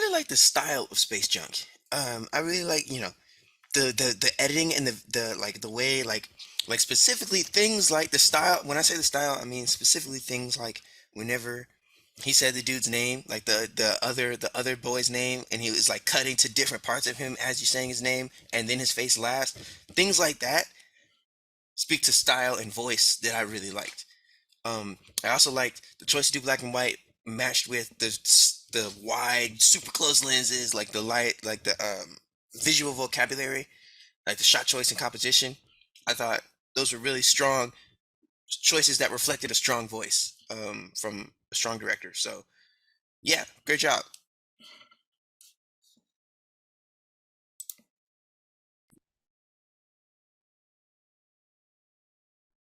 really like the style of Space Junk. I really like, the editing and the like the way like specifically things like the style. When I say the style, I mean specifically things like whenever he said the dude's name, like the other boy's name, and he was like cutting to different parts of him as you saying his name, and then his face last. Things like that speak to style and voice that I really liked. I also liked the choice to do black and white matched with the wide, super close lenses, like the light, like the visual vocabulary, like the shot choice and composition. I thought those were really strong choices that reflected a strong voice from a strong director. So yeah, great job.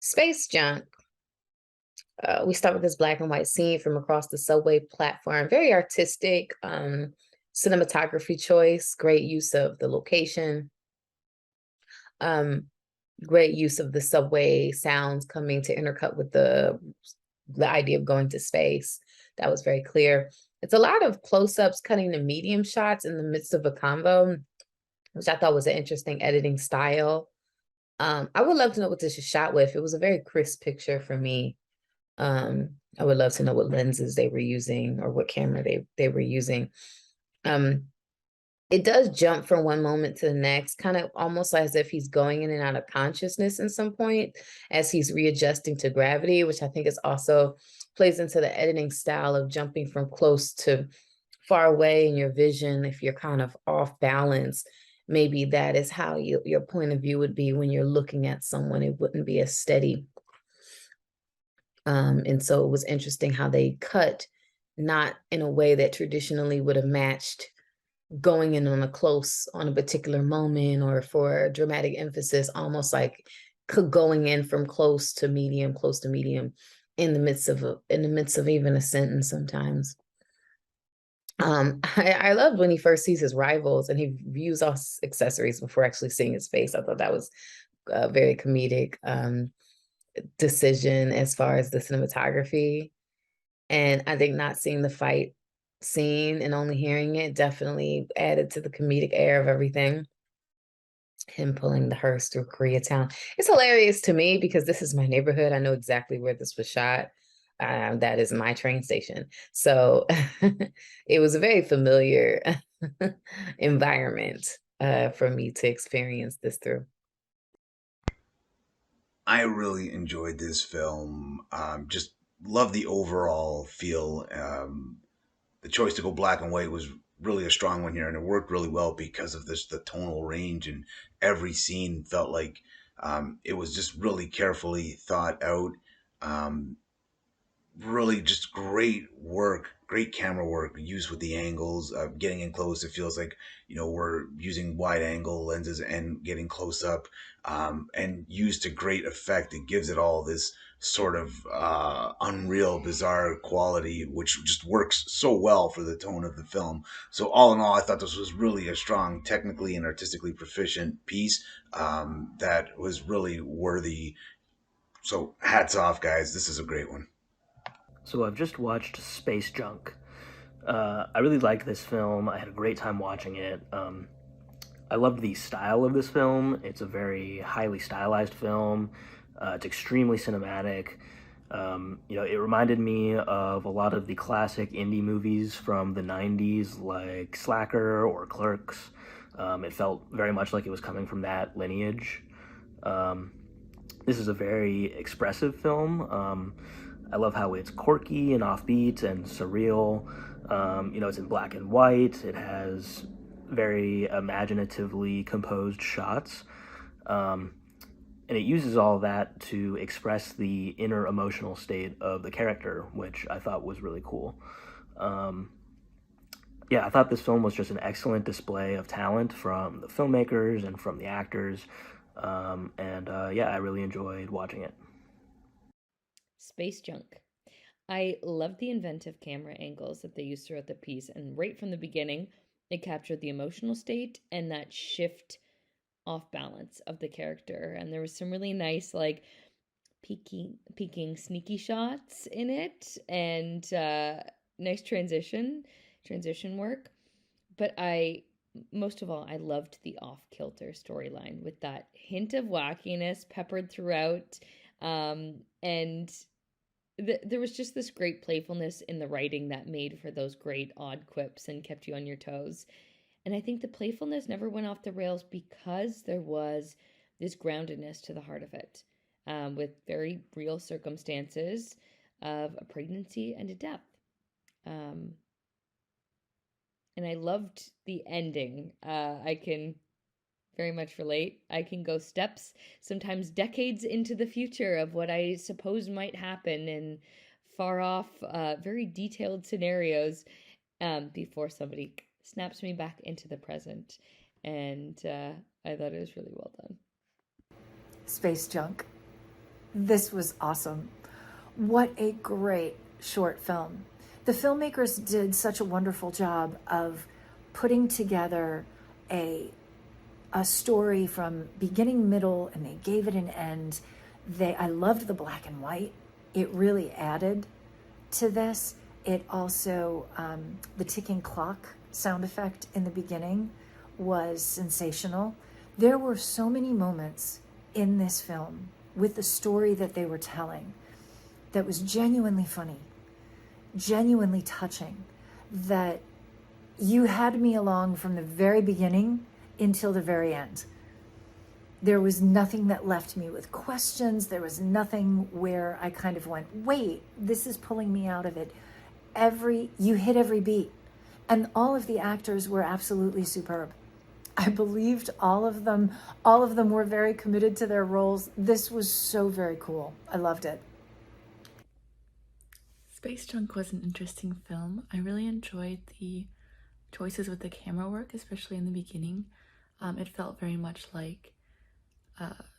Space junk. We start with this black and white scene from across the subway platform. Very artistic, cinematography choice, great use of the location, um, great use of the subway sounds coming to intercut with the idea of going to space. That was very clear. It's a lot of close-ups cutting to medium shots in the midst of a convo, which I thought was an interesting editing style. I would love to know what this is shot with. It was a very crisp picture for me. I would love to know what lenses they were using or what camera they were using. Um, it does jump from one moment to the next, kind of almost as if he's going in and out of consciousness in some point as he's readjusting to gravity, which I think is also plays into the editing style of jumping from close to far away in your vision. If you're kind of off balance, maybe that is how your point of view would be when you're looking at someone. It wouldn't be as steady. And so it was interesting how they cut not in a way that traditionally would have matched going in on a close on a particular moment or for dramatic emphasis, almost like going in from close to medium in the midst of in the midst of even a sentence sometimes. I loved when he first sees his rivals and he views all accessories before actually seeing his face. I thought that was a very comedic decision as far as the cinematography. And I think not seeing the fight scene and only hearing it definitely added to the comedic air of everything. Him pulling the hearse through Koreatown. It's hilarious to me because this is my neighborhood. I know exactly where this was shot. That is my train station. So it was a very familiar environment for me to experience this through. I really enjoyed this film. Just love the overall feel. The choice to go black and white was really a strong one here, and it worked really well because of this the tonal range, and every scene felt like it was just really carefully thought out. Um, Really just great work, great camera work used with the angles, getting in close. It feels like we're using wide angle lenses and getting close up, and used to great effect. It gives it all this sort of unreal, bizarre quality, which just works so well for the tone of the film. So all in all, I thought this was really a strong, technically and artistically proficient piece that was really worthy. So hats off, guys. This is a great one. So I've just watched Space Junk. I really liked this film. I had a great time watching it. I loved the style of this film. It's a very highly stylized film. It's extremely cinematic. It reminded me of a lot of the classic indie movies from the 90s, like Slacker or Clerks. It felt very much like it was coming from that lineage. Um, this is a very expressive film. I love how it's quirky and offbeat and surreal. It's in black and white. It has very imaginatively composed shots. Um, and it uses all that to express the inner emotional state of the character, which I thought was really cool. Um, yeah, I thought this film was just an excellent display of talent from the filmmakers and from the actors. Yeah, I really enjoyed watching it. Space junk. I love the inventive camera angles that they used throughout the piece, and right from the beginning, it captured the emotional state and that shift off balance of the character. And there was some really nice, like, peeking, sneaky shots in it, and nice transition work. but most of all, I loved the off-kilter storyline with that hint of wackiness peppered throughout. And there was just this great playfulness in the writing that made for those great odd quips and kept you on your toes. And I think the playfulness never went off the rails because there was this groundedness to the heart of it, with very real circumstances of a pregnancy and a death. Um, and I loved the ending. I can very much relate. I can go steps, sometimes decades into the future of what I suppose might happen in far off, very detailed scenarios, before somebody snaps me back into the present. And I thought it was really well done. Space Junk. This was awesome. What a great short film. The filmmakers did such a wonderful job of putting together a story from beginning, middle, and they gave it an end. I loved the black and white. It really added to this. It also, the ticking clock sound effect in the beginning was sensational. There were so many moments in this film with the story that they were telling that was genuinely funny, genuinely touching, that you had me along from the very beginning until the very end. There was nothing that left me with questions. There was nothing where I kind of went, wait, this is pulling me out of it. You hit every beat. And all of the actors were absolutely superb. I believed all of them. All of them were very committed to their roles. This was so very cool. I loved it. Space Junk was an interesting film. I really enjoyed the choices with the camera work, especially in the beginning. It felt very much like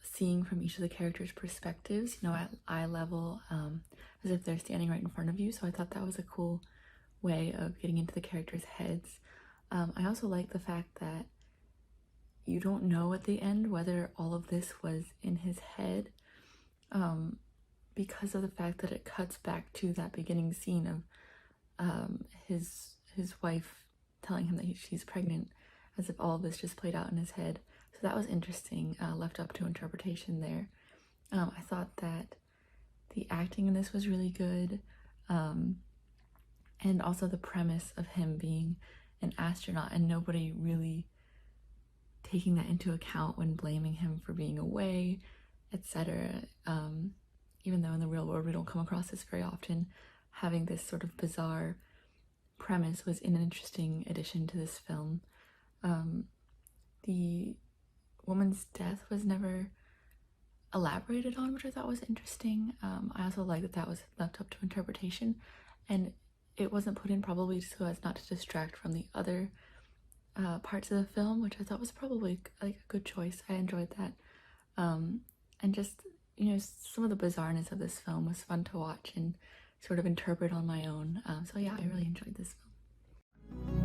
seeing from each of the characters' perspectives, at eye level, as if they're standing right in front of you. So I thought that was a cool way of getting into the characters' heads. I also like the fact that you don't know at the end whether all of this was in his head, because of the fact that it cuts back to that beginning scene of his wife telling him that she's pregnant, as if all of this just played out in his head. So that was interesting, left up to interpretation there. I thought that the acting in this was really good, and also the premise of him being an astronaut and nobody really taking that into account when blaming him for being away, etc. Even though in the real world we don't come across this very often, having this sort of bizarre premise was an interesting addition to this film. The woman's death was never elaborated on, which I thought was interesting. I also like that was left up to interpretation, and it wasn't put in probably so as not to distract from the other parts of the film, which I thought was probably like a good choice. I enjoyed that. And just, some of the bizarreness of this film was fun to watch and sort of interpret on my own. So yeah, I really enjoyed this film.